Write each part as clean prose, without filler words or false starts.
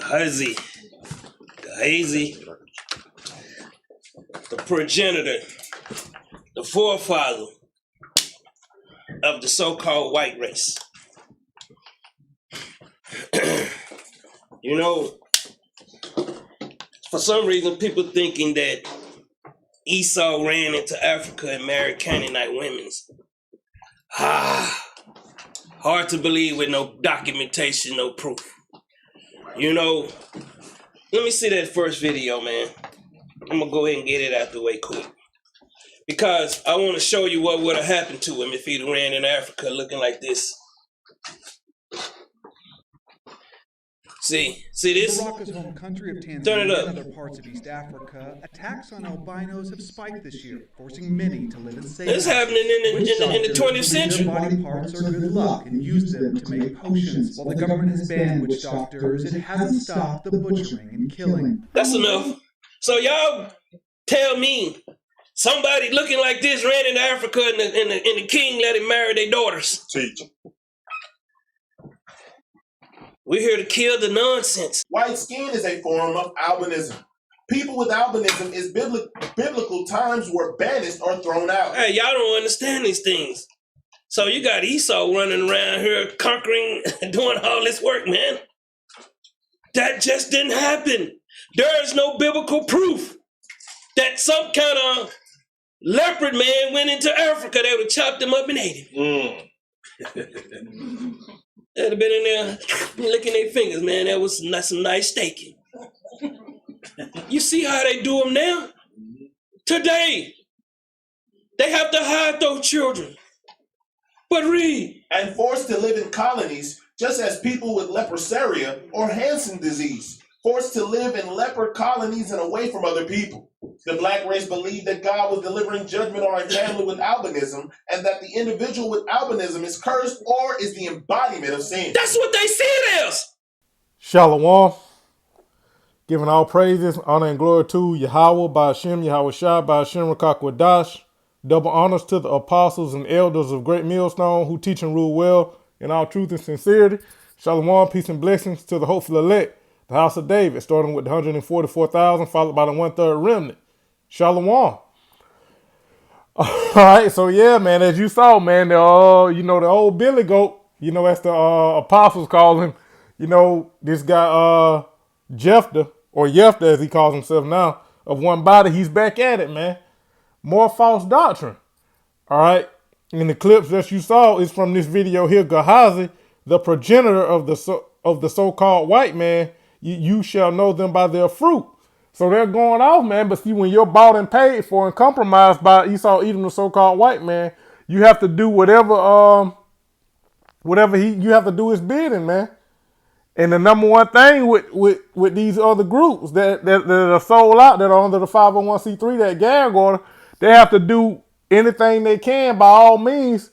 Gehazi, the progenitor, the forefather of the so-called white race. You know, for some reason, people thinking that Esau ran into Africa and married Canaanite women. Hard to believe with no documentation, no proof. You know, let me see that first video, man. I'm gonna go ahead and get it out the way quick. Because I want to show you what would have happened to him if he'd ran in Africa looking like this. See this? Morocco's home country of Tanzania Turn it up. and other parts of East Africa, attacks on albinos have spiked this year, forcing many to live in safety. This happening in the 20th century. Their body parts are good luck and use them to make potions. While the government has banned witch doctors, it hasn't stopped the butchering and killing. That's enough. So y'all tell me somebody looking like this ran into Africa and the king let him marry their daughters. Teach. We're here to kill the nonsense. White skin is a form of albinism. People with albinism is biblical times were banished or thrown out. Hey, y'all don't understand these things. So you got Esau running around here conquering and doing all this work, man. That just didn't happen. There is no biblical proof that some kind of leopard man went into Africa. They would have chopped him up and ate him. They'd have been in there licking their fingers, man. That was some nice steaking. You see how they do them now? Today, they have to hide those children. But read. And forced to live in colonies, just as people with leprosaria or Hansen disease, forced to live in leper colonies and away from other people. The black race believed that God was delivering judgment on a family with albinism and that the individual with albinism is cursed or is the embodiment of sin. That's what they see it as. Shalom. Giving all praises, honor, and glory to Yahweh, Ba'ashem, Yahweh Shai, Ba'ashem, Rakakwadash. Double honors to the apostles and elders of Great Millstone who teach and rule well in all truth and sincerity. Shalom, peace and blessings to the hopeful elect, the house of David, starting with the 144,000, followed by the 1/3 remnant. Shalom. All right, so yeah, man, as you saw, man, the old Billy Goat, as the apostles call him, this guy Jephthah, or Jephthah as he calls himself now, of one body, he's back at it, man. More false doctrine. All right, and the clips that you saw is from this video here, Gehazi, the progenitor of the so-called white man. You shall know them by their fruit. So they're going off, man. But see, when you're bought and paid for and compromised by Esau, Edom, the so-called white man, you have to do whatever you have to do his bidding, man. And the number one thing with these other groups that are sold out, that are under the 501c3, that gag order, they have to do anything they can by all means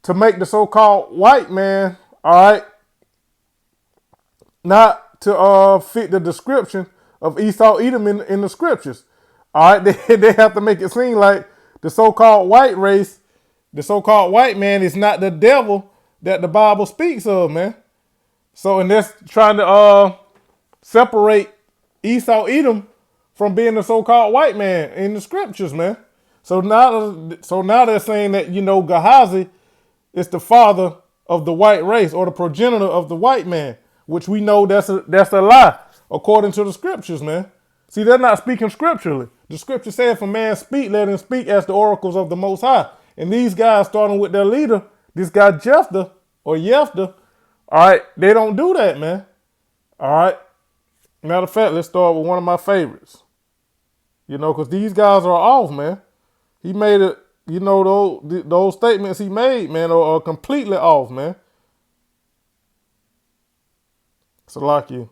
to make the so-called white man, all right, not to fit the description of Esau Edom in the scriptures. All right, they have to make it seem like the so-called white race, the so-called white man is not the devil that the Bible speaks of, man. So, and that's trying to separate Esau Edom from being the so-called white man in the scriptures, man. So now they're saying that, Gehazi is the father of the white race or the progenitor of the white man, which we know that's a lie according to the scriptures, man. See, they're not speaking scripturally. The scripture said, if a man speak, let him speak as the oracles of the Most High. And these guys, starting with their leader, this guy Jephthah, all right, they don't do that, man. All right. Matter of fact, let's start with one of my favorites. Because these guys are off, man. He made it, those statements he made, man, are completely off, man. So like you.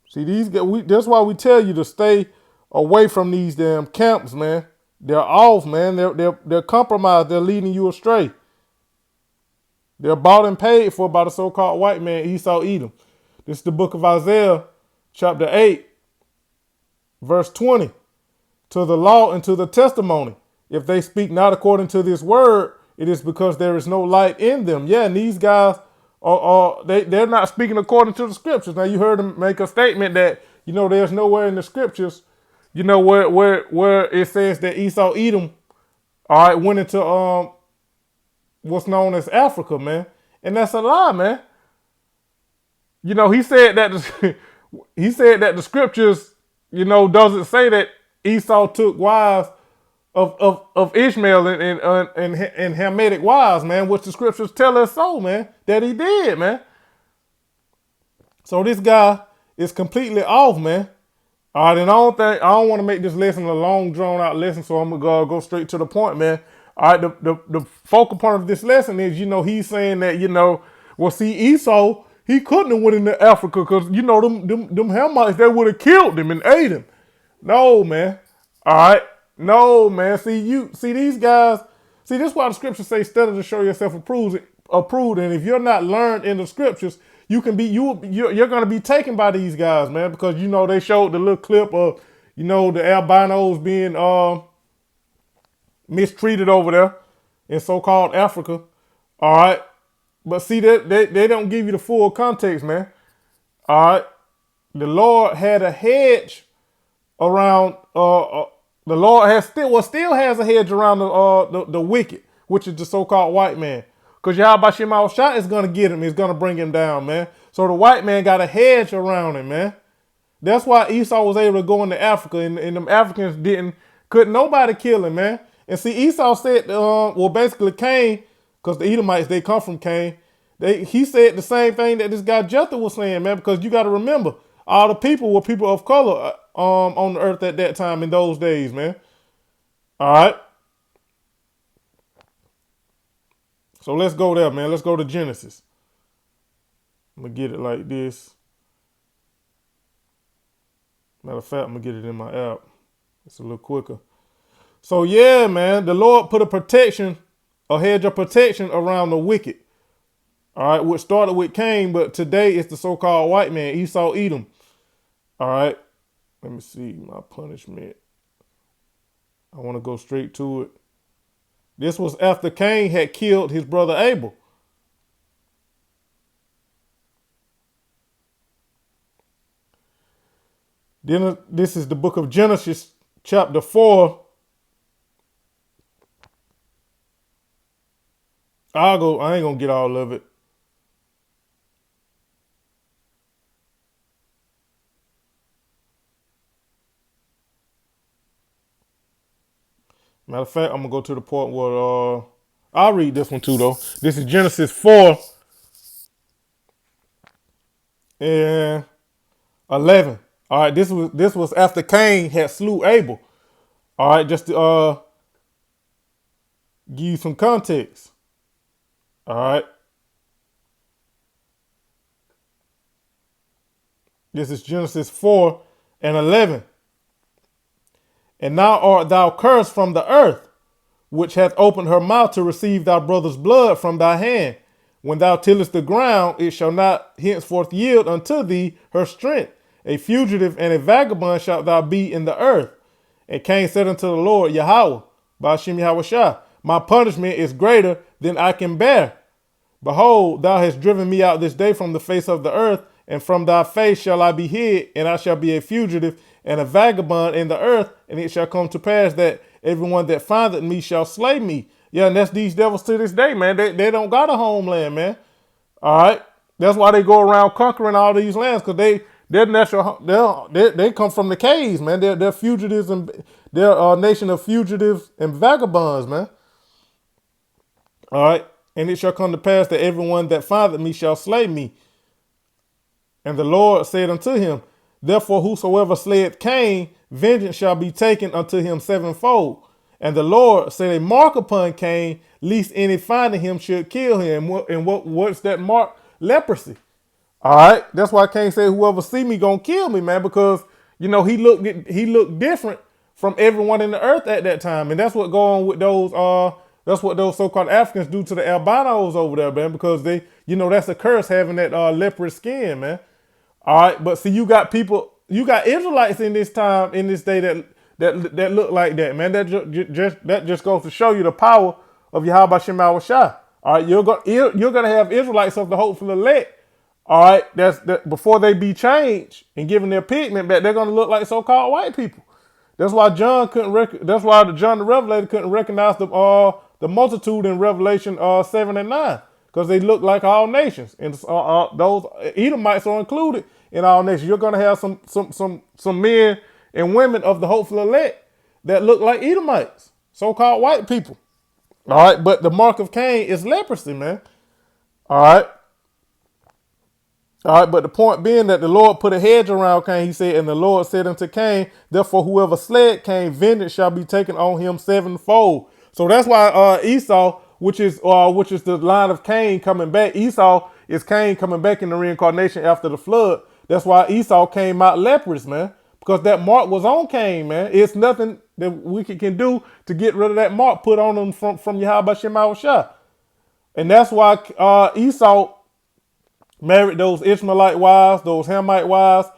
See, these guys, that's why we tell you to stay away from these damn camps, man. They're off, man. They're compromised. They're leading you astray. They're bought and paid for by the so-called white man, Esau Edom. This is the book of Isaiah, chapter 8, verse 20. To the law and to the testimony, if they speak not according to this word, it is because there is no light in them. Yeah, and these guys or they're not speaking according to the scriptures. Now you heard them make a statement that, there's nowhere in the scriptures, where it says that Esau Edom, all right, went into what's known as Africa, man. And that's a lie, man. He said that he said that the scriptures, doesn't say that Esau took wives of Ishmael and Hamitic wives, man, which the scriptures tell us so, man, that he did, man. So this guy is completely off, man. All right, and I don't want to make this lesson a long, drawn out lesson, so I'm gonna go straight to the point, man. All right, the focal point of this lesson is, he's saying that, well, see, Esau, he couldn't have went into Africa because, them Hamites, they would have killed him and ate him. No, man. All right. No, man. See these guys. See, this is why the scriptures say, study to show yourself approved. And if you're not learned in the scriptures, you're going to be taken by these guys, man, because, they showed the little clip of, the albinos being mistreated over there in so-called Africa. All right. But see, they don't give you the full context, man. All right. The Lord had a hedge around, the Lord still has a hedge around the wicked, which is the so-called white man. Because Yahweh Shem Shah is going to get him. He's going to bring him down, man. So the white man got a hedge around him, man. That's why Esau was able to go into Africa, and them Africans couldn't nobody kill him, man. And see, Esau said, basically Cain, because the Edomites, they come from Cain. He said the same thing that this guy Jephthah was saying, man, because you got to remember, all the people were people of color on the earth at that time in those days, man. All right. So let's go there, man. Let's go to Genesis. I'm going to get it like this. Matter of fact, I'm going to get it in my app. It's a little quicker. So, yeah, man, the Lord put a hedge of protection around the wicked. All right, which started with Cain, but today it's the so-called white man, Esau Edom. All right. Let me see my punishment. I want to go straight to it. This was after Cain had killed his brother Abel. Then this is the book of Genesis, chapter 4. I ain't gonna get all of it. Matter of fact, I'm going to go to the point where I'll read this one too, though. This is Genesis 4 and 11. All right, this was after Cain had slew Abel. All right, just to give you some context. All right. This is Genesis 4 and 11. And now art thou cursed from the earth, which hath opened her mouth to receive thy brother's blood from thy hand. When thou tillest the ground, it shall not henceforth yield unto thee her strength. A fugitive and a vagabond shalt thou be in the earth. And Cain said unto the Lord, Yahweh, Ba'ashem Yahweh Shah, my punishment is greater than I can bear. Behold, thou hast driven me out this day from the face of the earth, and from thy face shall I be hid, and I shall be a fugitive and a vagabond in the earth, and it shall come to pass that everyone that findeth me shall slay me. Yeah, and that's these devils to this day, man. They don't got a homeland, man. All right, that's why they go around conquering all these lands, because they're natural. They come from the caves, man. They're fugitives, and they're a nation of fugitives and vagabonds, man. All right, and it shall come to pass that everyone that findeth me shall slay me. And the Lord said unto him, therefore whosoever slayeth Cain, vengeance shall be taken unto him sevenfold. And the Lord set a mark upon Cain, lest any finding him should kill him. And what's that mark? Leprosy. All right. That's why Cain said, whoever see me gonna kill me, man, because he looked different from everyone in the earth at that time. And that's what go on with that's what those so-called Africans do to the albinos over there, man, because that's a curse having that leprous skin, man. All right, but see, you got Israelites in this day that look like that, man. That just goes to show you the power of Yahweh Shem Shah. All right, you're gonna have Israelites of the hopeful elect. All right, that before they be changed and given their pigment back, they're gonna look like so-called white people. That's why John couldn't. That's why John the Revelator couldn't recognize the multitude in Revelation 7 and 9, because they look like all nations, and those Edomites are included in all nations. You're gonna have some men and women of the hopeful elect that look like Edomites, so-called white people. All right, but the mark of Cain is leprosy, man. All right. All right, but the point being that the Lord put a hedge around Cain, he said, and the Lord said unto Cain, therefore whoever slay Cain, vengeance shall be taken on him sevenfold. So that's why Esau, which is the line of Cain coming back, Esau is Cain coming back in the reincarnation after the flood. That's why Esau came out leprous, man, because that mark was on Cain, man. It's nothing that we can do to get rid of that mark put on him from Yahweh Shem Shah. And that's why Esau married those Ishmaelite wives, those Hamite wives,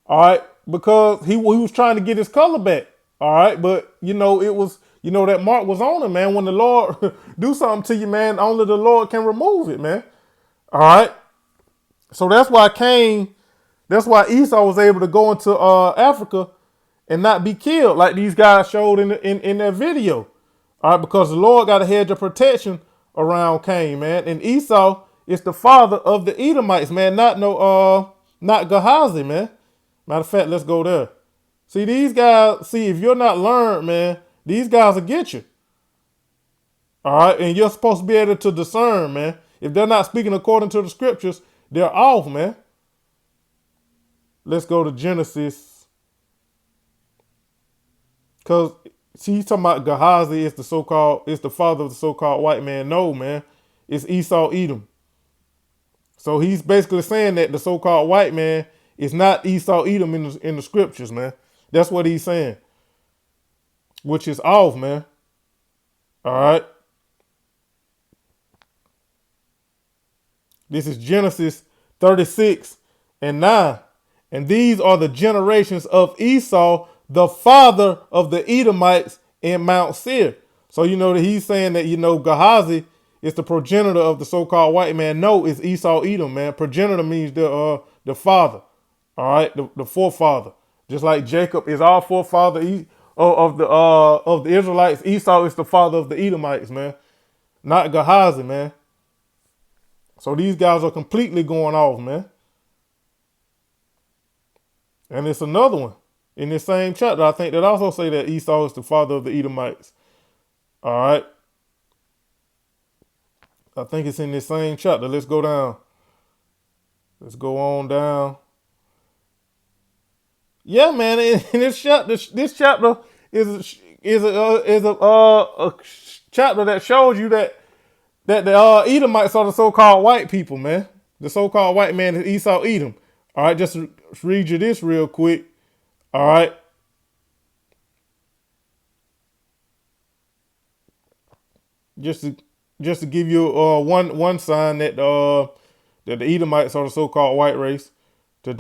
all right, because he was trying to get his color back, all right, but it was, that mark was on him, man. When the Lord do something to you, man, only the Lord can remove it, man, all right. So that's why Esau was able to go into Africa and not be killed like these guys showed in their video, all right, because the Lord got a hedge of protection around Cain, man, and Esau is the father of the Edomites, man, not Gehazi, man. Matter of fact, let's go there. See, these guys, if you're not learned, man, these guys will get you. All right, and you're supposed to be able to discern, man. If they're not speaking according to the scriptures, they're off, man. Let's go to Genesis. Because, he's talking about Gehazi is the father of the so-called white man. No, man. It's Esau Edom. So he's basically saying that the so-called white man is not Esau Edom in the scriptures, man. That's what he's saying, which is off, man. All right. This is Genesis 36:9. And these are the generations of Esau, the father of the Edomites in Mount Seir. So that he's saying that, Gehazi is the progenitor of the so-called white man. No, it's Esau Edom, man. Progenitor means the father. All right, the forefather. Just like Jacob is our forefather of the Israelites, Esau is the father of the Edomites, man. Not Gehazi, man. So these guys are completely going off, man. And it's another one in this same chapter, I think, that also say that Esau is the father of the Edomites. All right. I think it's in this same chapter. Let's go down. Let's go on down. Yeah, man. In this chapter is a chapter that shows you that the Edomites are the so-called white people, man. The so-called white man is Esau Edom. All right, just read you this real quick. All right. Just to give you one sign that the Edomites are the so-called white race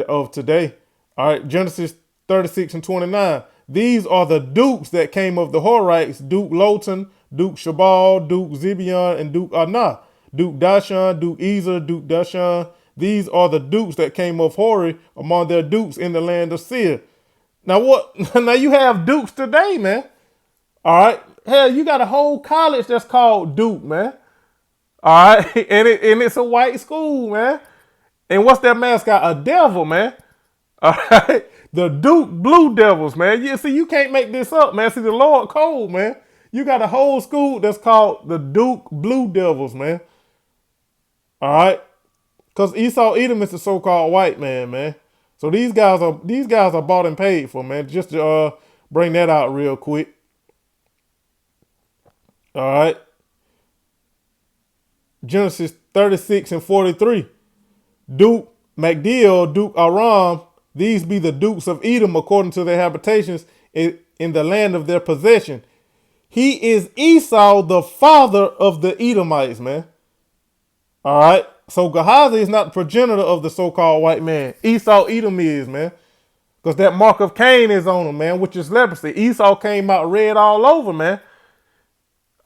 of today. All right, Genesis 36:29. These are the dukes that came of the Horites: Duke Lotan, Duke Shabal, Duke Zibeon, and Duke Anah, Duke Dashan, Duke Ezer, Duke Dashan. These are the dukes that came of Hori among their dukes in the land of Seir. Now what? Now you have dukes today, man. All right. Hell, you got a whole college that's called Duke, man. All right. And it's a white school, man. And what's their mascot? A devil, man. All right. The Duke Blue Devils, man. You can't make this up, man. See, the Lord cold, man. You got a whole school that's called the Duke Blue Devils, man. All right. Because Esau Edom is the so-called white man, man. So these guys are bought and paid for, man. Just to bring that out real quick. All right. Genesis 36:43. Duke Magdiel, Duke Aram, these be the dukes of Edom according to their habitations in the land of their possession. He is Esau, the father of the Edomites, man. All right. So Gehazi is not the progenitor of the so-called white man. Esau Edom is, man. Because that mark of Cain is on him, man, which is leprosy. Esau came out red all over, man.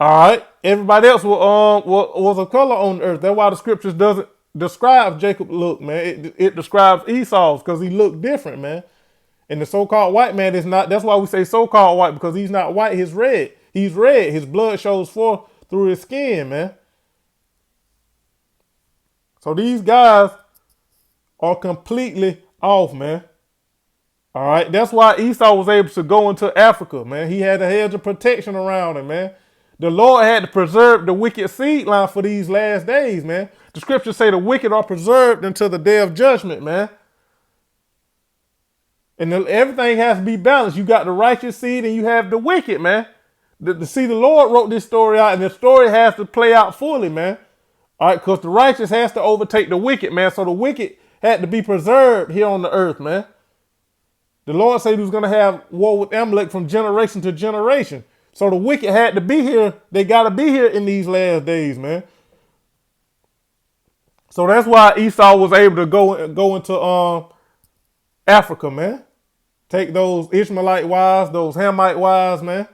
All right. Everybody else was a color on the earth. That's why the scriptures doesn't describe Jacob look, man. It describes Esau's because he looked different, man. And the so-called white man is not. That's why we say so-called white, because he's not white. He's red. He's red. His blood shows forth through his skin, man. So these guys are completely off, man. All right. That's why Esau was able to go into Africa, man. He had a hedge of protection around him, man. The Lord had to preserve the wicked seed line for these last days, man. The scriptures say the wicked are preserved until the day of judgment, man. And everything has to be balanced. You got the righteous seed and you have the wicked, man. The Lord wrote this story out, and the story has to play out fully, man. All right, because the righteous has to overtake the wicked, man. So the wicked had to be preserved here on the earth, man. The Lord said he was going to have war with Amalek from generation to generation. So the wicked had to be here. They got to be here in these last days, man. So that's why Esau was able to go into Africa, man. Take those Ishmaelite wives, those Hamite wives, man.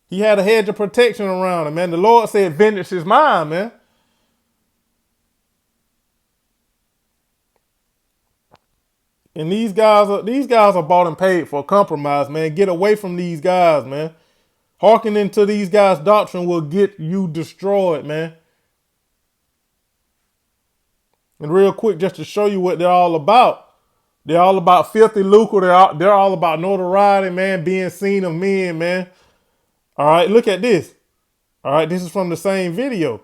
He had a hedge of protection around him, man. The Lord said, vengeance is mine, man. And these guys are bought and paid for a compromise, man. Get away from these guys, man. Hearkening to these guys' doctrine will get you destroyed, man. And real quick, just to show you what they're all about. They're all about filthy lucre. They're all about notoriety, man, being seen of men, man. All right, look at this. All right, this is from the same video.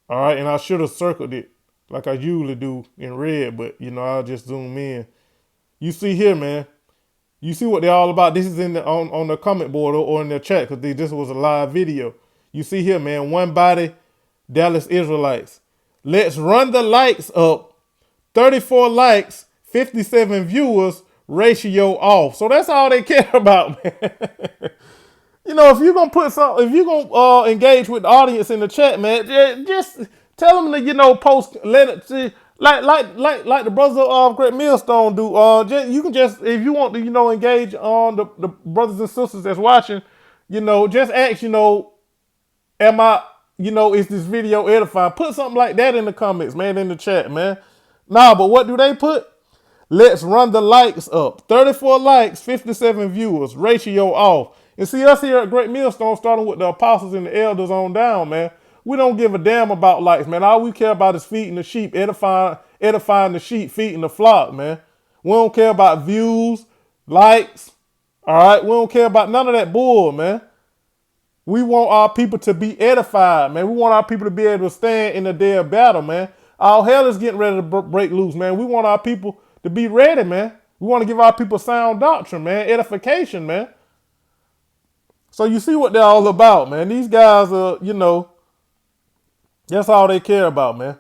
All right, and I should have circled it like I usually do in red, but, I'll just zoom in. You see here, man. You see what they're all about. This is on the comment board or in the chat, because this was a live video. You see here, man. One body, Dallas Israelites. Let's run the likes up. 34 likes, 57 viewers, ratio off. So that's all they care about, man. If you're gonna if you're gonna engage with the audience in the chat, man, just tell them to post. Let it see. Like the brothers of Great Millstone do. You can just, if you want to, engage on the brothers and sisters that's watching, just ask, am I, is this video edifying? Put something like that in the comments, man, in the chat, man. Nah, but what do they put? Let's run the likes up. 34 likes, 57 viewers, ratio off. And see, us here at Great Millstone, starting with the apostles and the elders on down, man. We don't give a damn about likes, man. All we care about is feeding the sheep, edifying the sheep, feeding the flock, man. We don't care about views, likes, all right? We don't care about none of that bull, man. We want our people to be edified, man. We want our people to be able to stand in the day of battle, man. All hell is getting ready to break loose, man. We want our people to be ready, man. We want to give our people sound doctrine, man, edification, man. So you see what they're all about, man. These guys are, that's all they care about, man.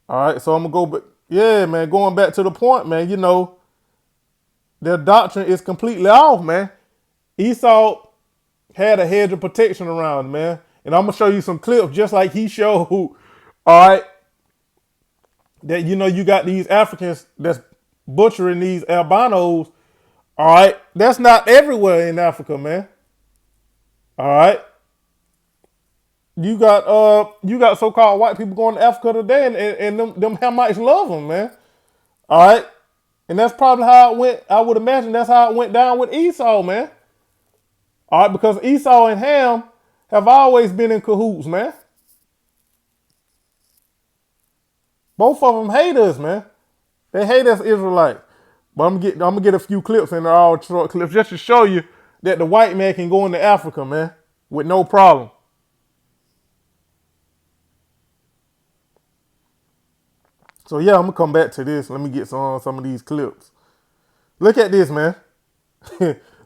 All right, so I'm going to go back. Yeah, man, going back to the point, man, their doctrine is completely off, man. Esau had a hedge of protection around him, man. And I'm going to show you some clips just like he showed, all right, that, you got these Africans that's butchering these albinos, all right. That's not everywhere in Africa, man. All right. You got so-called white people going to Africa today, and them Hamites love them, man. All right. And that's probably how it went. I would imagine that's how it went down with Esau, man. All right, because Esau and Ham have always been in cahoots, man. Both of them hate us, man. They hate us Israelites. But I'm gonna get a few clips, and they're all short clips, just to show you that the white man can go into Africa, man, with no problem. So yeah, I'm gonna come back to this. Let me get some of these clips. Look at this, man.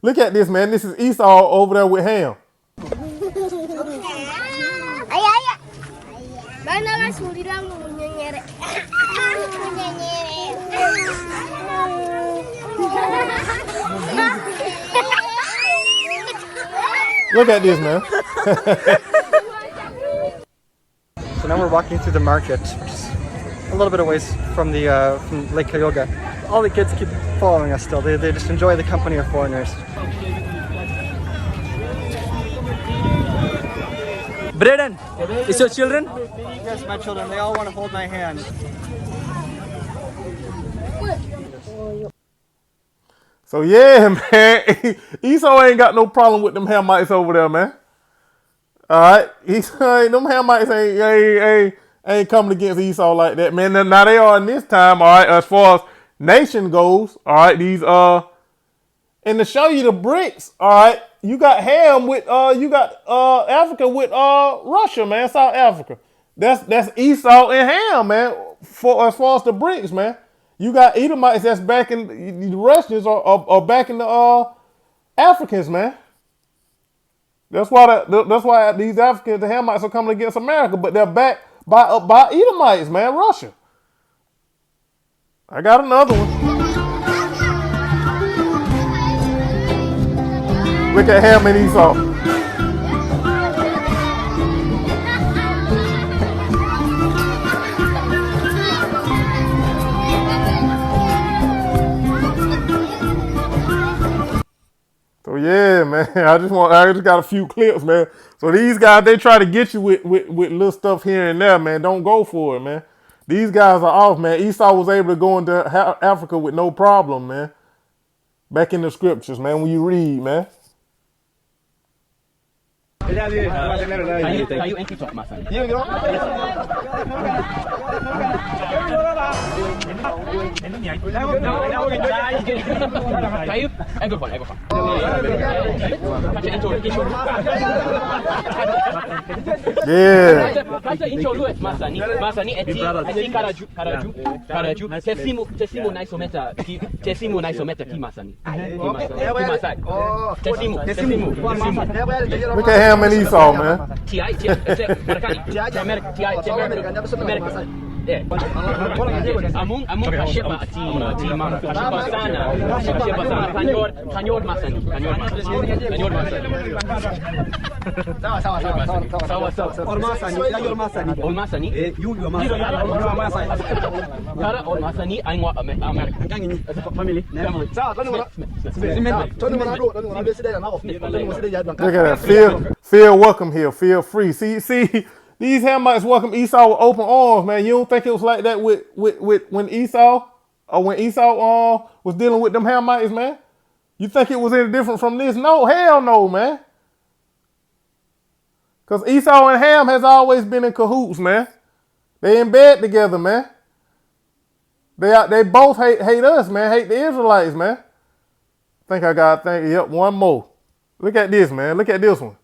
Look at this, man. This is Esau over there with Ham. Look at this, man. So now we're walking through the market, which is a little bit away from the from Lake Kyoga. All the kids keep following us still. They just enjoy the company of foreigners. Braden, is your children? Yes, my children. They all want to hold my hand. So yeah, man, Esau ain't got no problem with them Hamites over there, man. All right, them Hamites ain't coming against Esau like that, man. Now they are in this time, all right. As far as nation goes, all right. These and to show you the bricks, all right. You got Ham with Africa with Russia, man. South Africa. That's Esau and Ham, man. For as far as the bricks, man. You got Edomites that's backing the Russians are backing the Africans, man. That's why these Africans, the Hamites, are coming against America, but they're backed by Edomites, man, Russia. I got another one. Look at Ham and Esau. So yeah, man, I just got a few clips, man. So these guys, they try to get you with little stuff here and there, man. Don't go for it, man. These guys are off, man. Esau was able to go into Africa with no problem, man. Back in the scriptures, man, when you read, man. Can you enter talk, my son? Yeah. Look at Ham and Esau, man. Look at that. Feel welcome here. Feel free. See, these Hamites welcome Esau with open arms, man. You don't think it was like that with when Esau was dealing with them Hamites, man? You think it was any different from this? No, hell no, man. Because Esau and Ham has always been in cahoots, man. They in bed together, man. They both hate us, man. Hate the Israelites, man. Yep, one more. Look at this, man. Look at this one.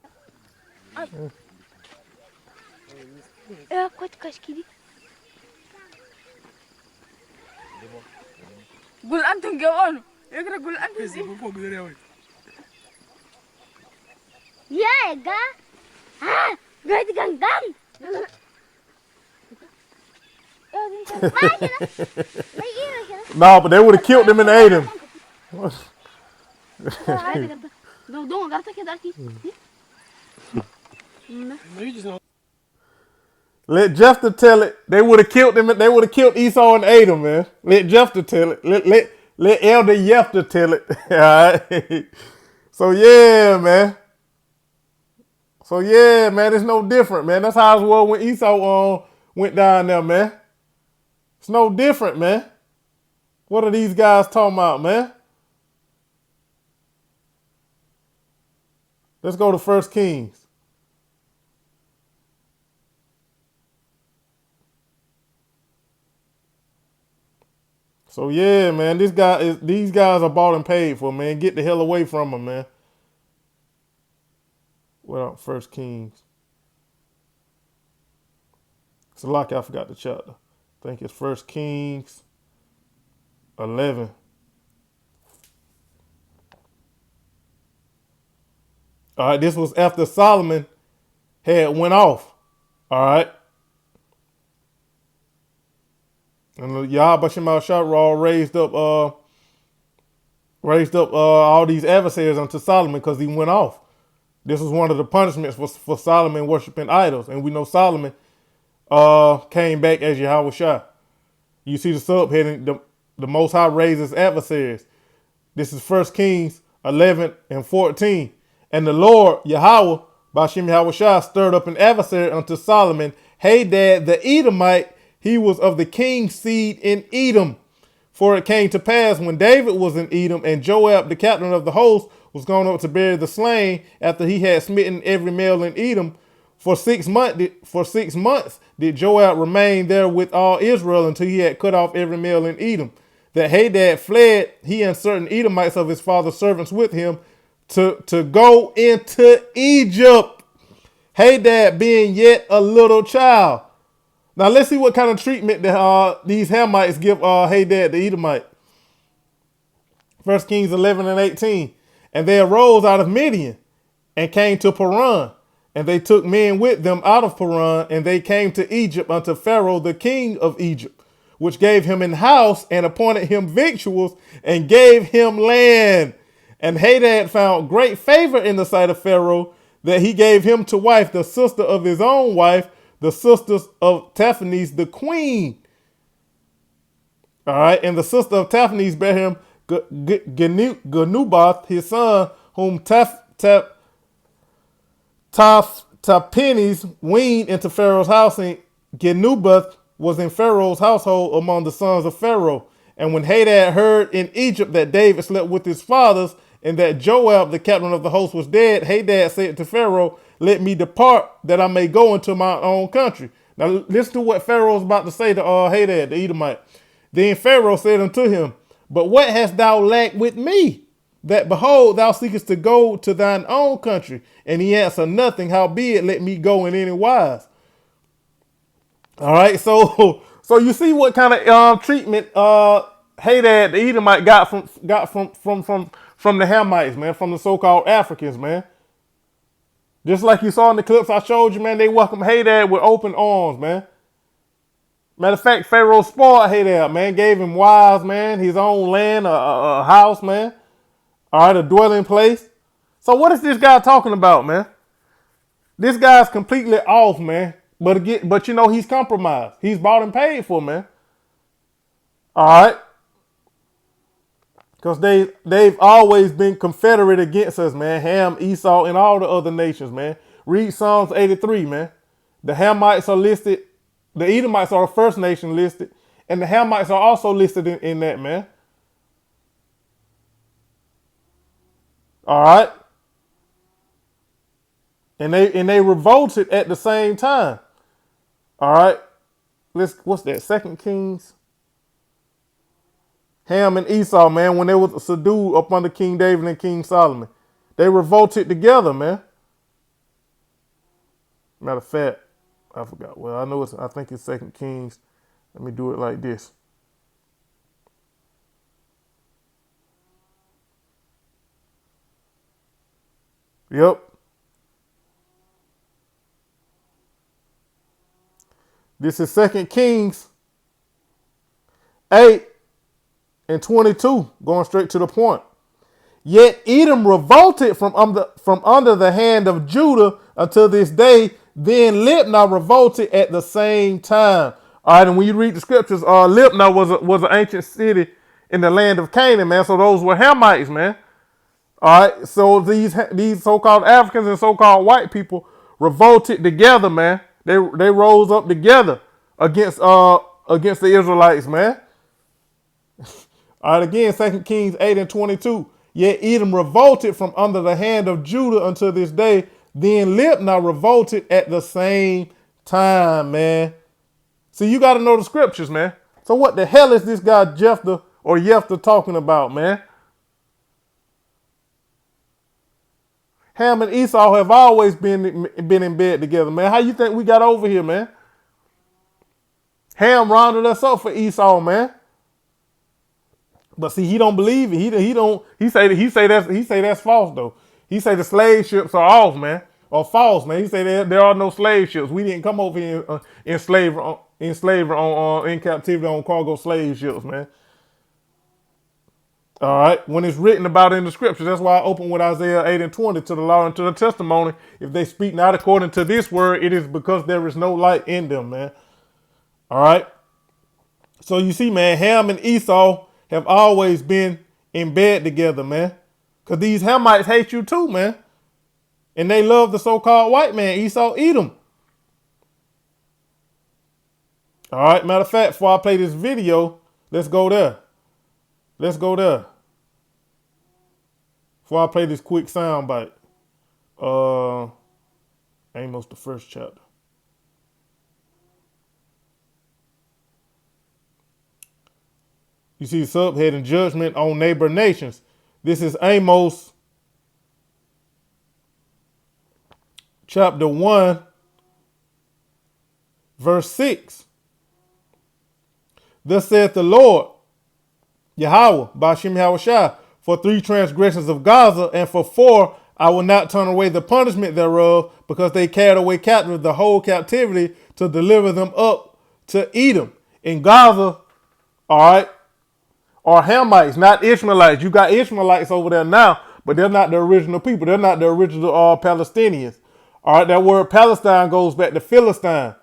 قول أنتم جوانو يقرأ قول أنتم يا جا ها قاعد جنجان No, but they would have killed him and ate him. Let Jephthah tell it. They would have killed him. They would have killed Esau and ate him, man. Let Jephthah tell it. Let Elder Jephthah tell it. All right. So yeah, man. It's no different, man. That's how it was when Esau went down there, man. It's no different, man. What are these guys talking about, man? Let's go to 1 Kings. So yeah, man, these guys are bought and paid for, man. Get the hell away from them, man. Well, 1 Kings. It's lucky I forgot the chapter. I think it's 1 Kings 11. All right, this was after Solomon had went off. All right. And Yahweh Shema Shah raised up all these adversaries unto Solomon because he went off. This was one of the punishments for Solomon worshiping idols. And we know Solomon came back as Yahweh Shah. You see the subheading, the Most High raises adversaries. This is 1 Kings 11 and 14. And the Lord, Yahweh, Bashem Yahushua stirred up an adversary unto Solomon, Hadad the Edomite. He was of the king's seed in Edom. For it came to pass when David was in Edom, and Joab, the captain of the host, was gone up to bury the slain after he had smitten every male in Edom. For 6 months did Joab remain there with all Israel until he had cut off every male in Edom. That Hadad fled, he and certain Edomites of his father's servants with him, to go into Egypt. Hadad being yet a little child. Now let's see what kind of treatment that these Hamites give Hadad the Edomite. 1 Kings 11 and 18. And they arose out of Midian and came to Paran. And they took men with them out of Paran, and they came to Egypt unto Pharaoh the king of Egypt, which gave him an house and appointed him victuals and gave him land. And Hadad found great favor in the sight of Pharaoh, that he gave him to wife the sister of his own wife, the sisters of Taphanes the queen. All right, and the sister of Taphanes bare him Genubath, his son, whom Taphanes weaned into Pharaoh's house, and Genubath was in Pharaoh's household among the sons of Pharaoh. And when Hadad heard in Egypt that David slept with his fathers, and that Joab, the captain of the host, was dead, Hadad said to Pharaoh, let me depart, that I may go into my own country. Now listen to what Pharaoh is about to say to Hadad, the Edomite. Then Pharaoh said unto him, but what hast thou lacked with me? That behold, thou seekest to go to thine own country. And he answered, nothing, howbeit let me go in any wise. All right, so you see what kind of treatment Hadad the Edomite got from the Hamites, man, from the so-called Africans, man. Just like you saw in the clips I showed you, man, they welcomed Hadad with open arms, man. Matter of fact, Pharaoh spoiled Hadad, man, gave him wives, man, his own land, a house, man. All right, a dwelling place. So what is this guy talking about, man? This guy's completely off, man. But you know, he's compromised. He's bought and paid for, man. All right. Because they've always been confederate against us, man. Ham, Esau, and all the other nations, man. Read Psalms 83, man. The Hamites are listed. The Edomites are the first nation listed. And the Hamites are also listed in that, man. All right. And they revolted at the same time. All right. What's that? 2 Kings. Ham and Esau, man, when they was subdued up under King David and King Solomon. They revolted together, man. Matter of fact, I forgot. Well, I think it's 2 Kings. Let me do it like this. Yep. This is 2 Kings 8 and 22, going straight to the point. Yet Edom revolted from under the hand of Judah until this day. Then Libnah revolted at the same time. All right, and when you read the scriptures, Libnah was an ancient city in the land of Canaan, man. So those were Hamites, man. All right, so these so-called Africans and so-called white people revolted together, man. They rose up together against the Israelites, man. All right, again, 2 Kings 8 and 22. Yet Edom revolted from under the hand of Judah until this day. Then Libnah revolted at the same time, man. See, you got to know the scriptures, man. So what the hell is this guy Jephthah talking about, man? Ham and Esau have always been in bed together, man. How you think we got over here, man? Ham rounded us up for Esau, man. But see, he don't believe it. He say that's false though. He say the slave ships are off, man, or false, man. He say there are no slave ships. We didn't come over here in captivity on cargo slave ships, man. All right. When it's written about in the scriptures, that's why I open with Isaiah 8 and 20 to the law and to the testimony. If they speak not according to this word, it is because there is no light in them, man. All right. So you see, man, Ham and Esau have always been in bed together, man. Because these Hamites hate you too, man. And they love the so-called white man, Esau, Edom. All right, matter of fact, before I play this video, let's go there. Let's go there. Before I play this quick sound bite. Amos, the first chapter. You see the subheading, Judgment on Neighbor Nations. This is Amos chapter 1, verse 6. Thus saith the Lord, Yahweh, Ba'ashem Yahushua, for 3 transgressions of Gaza, and for 4 I will not turn away the punishment thereof, because they carried away captive the whole captivity to deliver them up to Edom. In Gaza, all right, are Hamites, not Ishmaelites. You got Ishmaelites over there now, but they're not the original people. They're not the original Palestinians. All right, that word Palestine goes back to Philistine.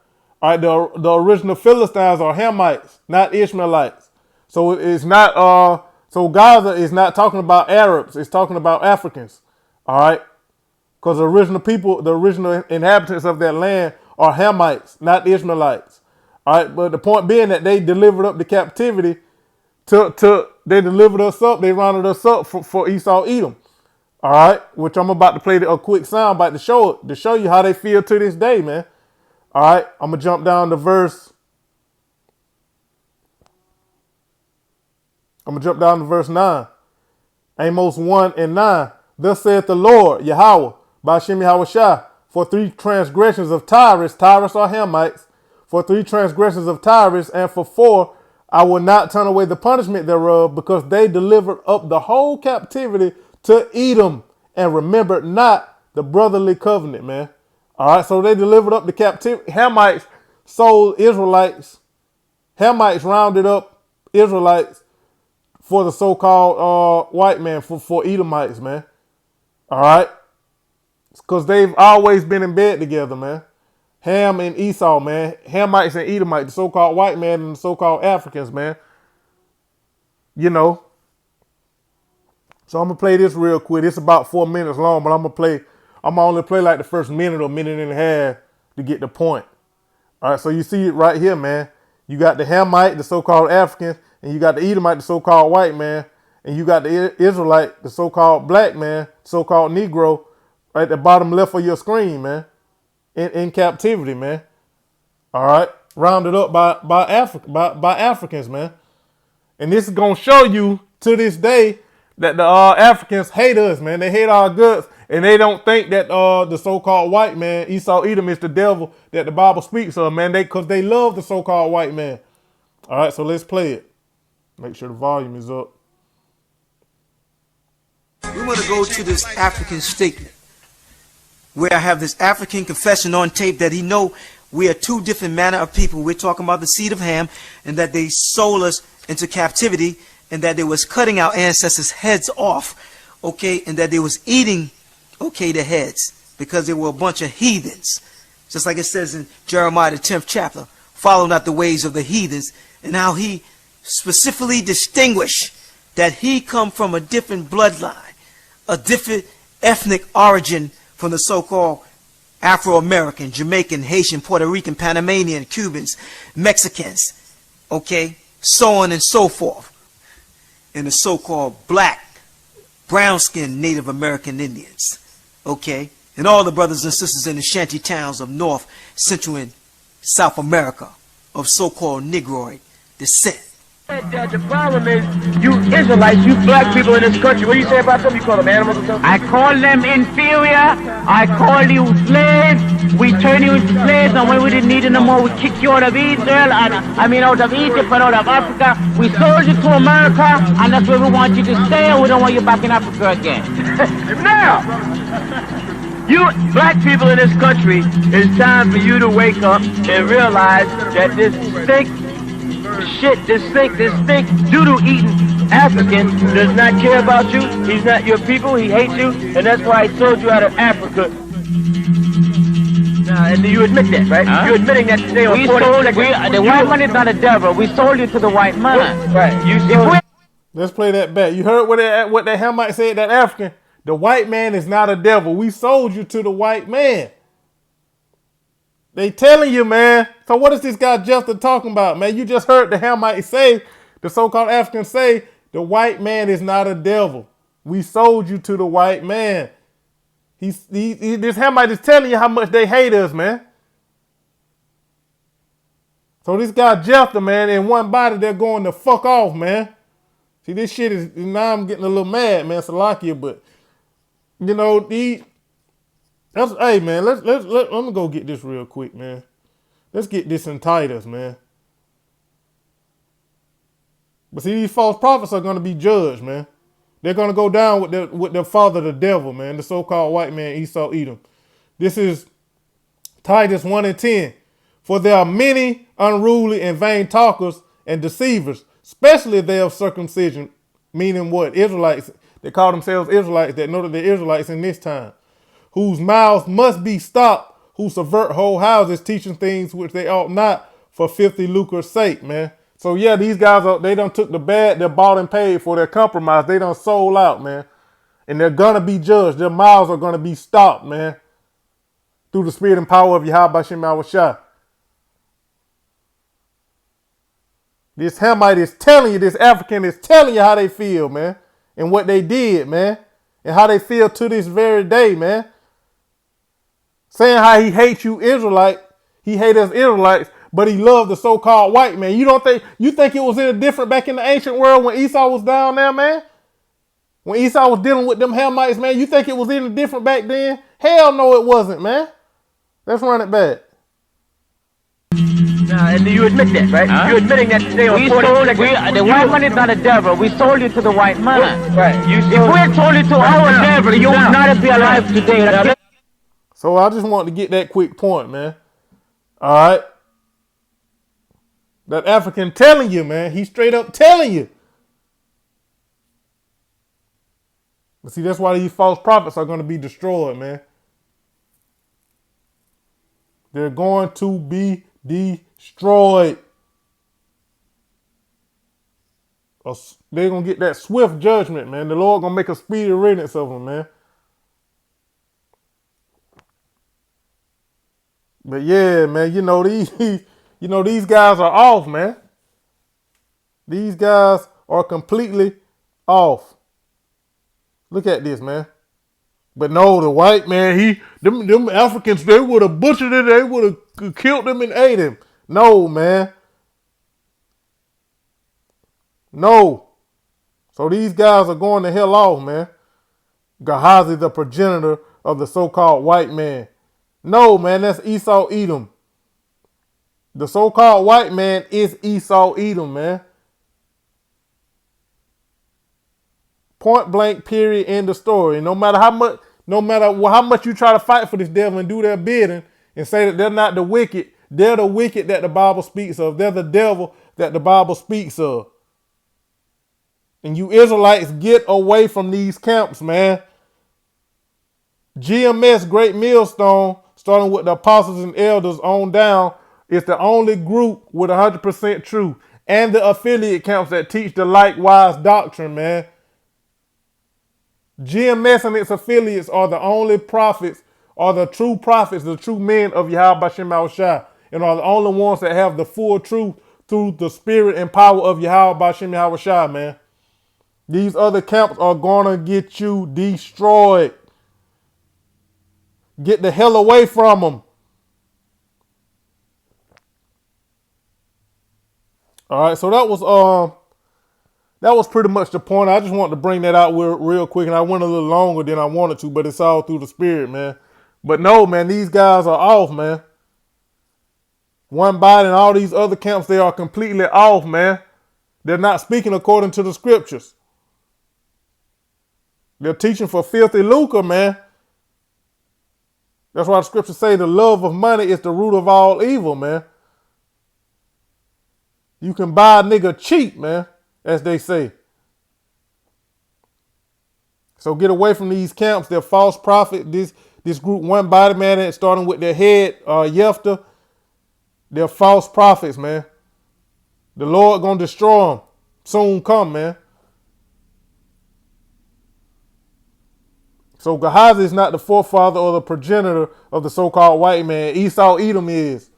All right, the original Philistines are Hamites, not Ishmaelites. So it's not. So Gaza is not talking about Arabs. It's talking about Africans. All right, because the original people, the original inhabitants of that land are Hamites, not Ishmaelites. All right, but the point being that they delivered up the captivity. They delivered us up. They rounded us up for Esau, Edom. All right, which I'm about to play a quick sound bite to show you how they feel to this day, man. All right, I'm gonna jump down to verse. I'm gonna jump down to verse 9. Amos 1 and 9. Thus saith the Lord, Yahweh, Ba'ashem Yahushua, for 3 transgressions of Tyrus are Hamites, for 3 transgressions of Tyrus, and for 4 I will not turn away the punishment thereof, because they delivered up the whole captivity to Edom and remembered not the brotherly covenant, man. All right, so they delivered up the captivity. Hamites sold Israelites. Hamites rounded up Israelites for the so-called white man, for Edomites, man. All right, because they've always been in bed together, man. Ham and Esau, man. Hamites and Edomites, the so-called white man and the so-called Africans, man. You know. So I'm going to play this real quick. It's about 4 minutes long, but I'm going to only play like the first minute or minute and a half to get the point. All right, so you see it right here, man. You got the Hamite, the so-called African, and you got the Edomite, the so-called white man, and you got the Israelite, the so-called black man, so-called Negro, right at the bottom left of your screen, man. In captivity, man. All right, rounded up by Africans, man. And this is gonna show you to this day that the Africans hate us, man. They hate our guts, and they don't think that the so-called white man, Esau, Edom, is the devil that the Bible speaks of, man. Because they love the so-called white man. All right, so let's play it. Make sure the volume is up. We want to go to this African statement, where I have this African confession on tape that he know we are 2 different manner of people. We're talking about the seed of Ham, and that they sold us into captivity, and that they was cutting our ancestors' heads off, okay, and that they was eating, okay, the heads, because they were a bunch of heathens. Just like it says in Jeremiah the 10th chapter, follow not the ways of the heathens, and how he specifically distinguished that he come from a different bloodline, a different ethnic origin from the so-called Afro-American, Jamaican, Haitian, Puerto Rican, Panamanian, Cubans, Mexicans, okay, so on and so forth, and the so-called black, brown-skinned Native American Indians, okay, and all the brothers and sisters in the shanty towns of North, Central, and South America of so-called Negroid descent. The problem is, you Israelites, you black people in this country, what do you say about them? You call them animals or something? I call them inferior. I call you slaves. We turn you into slaves, and when we didn't need it no more, we kick you out of Israel, and out of Egypt and out of Africa. We sold you to America, and that's where we want you to stay, and we don't want you back in Africa again. Now, you black people in this country, it's time for you to wake up and realize that this stink doo-doo eating African does not care about you. He's not your people. He hates you, and that's why he sold you out of Africa. And you admit that, right? Huh? You're admitting that today on the white man is not a devil. We sold you to the white man. Right. Let's play that back. You heard what that Hamite said, that African? The white man is not a devil. We sold you to the white man. They telling you, man. So what is this guy Justin talking about, man? You just heard the Hamite say, the so-called African say, the white man is not a devil. We sold you to the white man. This Hamite is telling you how much they hate us, man. So this guy Jephthah, man, in one body, they're going to fuck off, man. See, this shit is, now I'm getting a little mad, man, Salakia, but, you know, hey, man, let me go get this real quick, man. Let's get this in Titus, man. But see, these false prophets are going to be judged, man. They're going to go down with their father, the devil, man, the so-called white man, Esau, Edom. This is Titus 1 and 10. For there are many unruly and vain talkers and deceivers, especially they of circumcision, meaning what? Israelites. They call themselves Israelites that know that they're Israelites in this time, whose mouths must be stopped, who subvert whole houses, teaching things which they ought not for filthy lucre's sake, man. So yeah, these guys, they done took the bad, they're bought and paid for their compromise. They done sold out, man. And they're going to be judged. Their mouths are going to be stopped, man, through the spirit and power of Yahweh Bashem Yahushua. This Hamite is telling you, this African is telling you how they feel, man, and what they did, man, and how they feel to this very day, man. Saying how he hates you Israelite, he hates us Israelites, but he loved the so-called white man. You think it was any different back in the ancient world when Esau was down there, man? When Esau was dealing with them Hamites, man, you think it was any different back then? Hell no, it wasn't, man. Let's run it back. And you admit that, right? Huh? You're admitting that today on the white man is not a devil. We sold you to the white man. Right. If we had sold you to our devil, you would not be alive today. So I just wanted to get that quick point, man. All right. That African telling you, man. He's straight up telling you. But see, that's why these false prophets are going to be destroyed, man. They're going to be destroyed. They're going to get that swift judgment, man. The Lord going to make a speedy riddance of them, man. But yeah, man, these guys are off, man. These guys are completely off. Look at this, man. But no, the white man, them Africans, they would have butchered it. They would have killed him and ate him. No, man. No. So these guys are going to hell off, man. Gehazi, the progenitor of the so-called white man. No, man, that's Esau Edom. The so-called white man is Esau Edom, man. Point blank, period, end of story. No matter how much you try to fight for this devil and do their bidding and say that they're not the wicked, they're the wicked that the Bible speaks of. They're the devil that the Bible speaks of. And you Israelites, get away from these camps, man. GMS, Great Millstone, starting with the apostles and elders on down, is the only group with 100% truth. And the affiliate camps that teach the likewise doctrine, man. GMS and its affiliates are the only prophets, are the true prophets, the true men of Yahweh Bashem Yahushua, and are the only ones that have the full truth through the spirit and power of Yahweh Bashem Yahushua, man. These other camps are gonna get you destroyed. Get the hell away from them. All right, so that was pretty much the point. I just wanted to bring that out real quick, and I went a little longer than I wanted to, but it's all through the spirit, man. But no, man, these guys are off, man. One Body and all these other camps, they are completely off, man. They're not speaking according to the scriptures. They're teaching for filthy lucre, man. That's why the scriptures say the love of money is the root of all evil, man. You can buy a nigga cheap, man, as they say. So get away from these camps. They're false prophet. This group, One Body, man, starting with their head, Jephthah. They're false prophets, man. The Lord gonna destroy them. Soon come, man. So Gehazi is not the forefather or the progenitor of the so-called white man. Esau Edom is.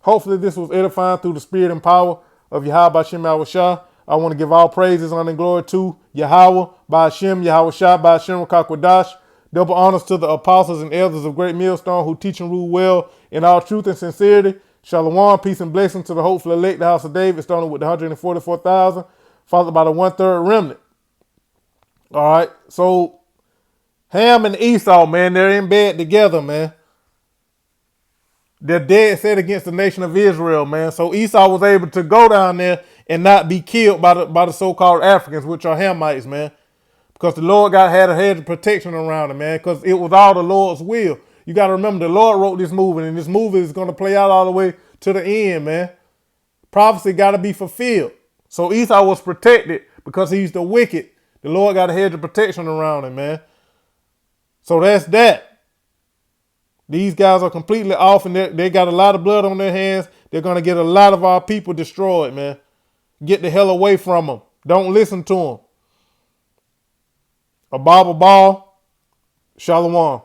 Hopefully this was edifying through the spirit and power of Yahweh Bashem Yahushua. I want to give all praises, honor, and glory to Yahweh, Bashem, Yahushua, Bashem, Rakakwadash. Double honors to the apostles and elders of Great Millstone who teach and rule well in all truth and sincerity. Shalom, peace and blessing to the hopeful elect, the house of David, starting with the 144,000, followed by the 1/3 remnant. All right, so Ham and Esau, man, they're in bed together, man. They're dead set against the nation of Israel, man. So Esau was able to go down there and not be killed by the so-called Africans, which are Hamites, man. Because the Lord had a hedge of protection around him, man. Because it was all the Lord's will. You got to remember, the Lord wrote this movie, and this movie is going to play out all the way to the end, man. Prophecy got to be fulfilled. So Esau was protected because he's the wicked. The Lord got a hedge of protection around him, man. So that's that. These guys are completely off, and they got a lot of blood on their hands. They're going to get a lot of our people destroyed, man. Get the hell away from them. Don't listen to them. A Bible ball. Shalom.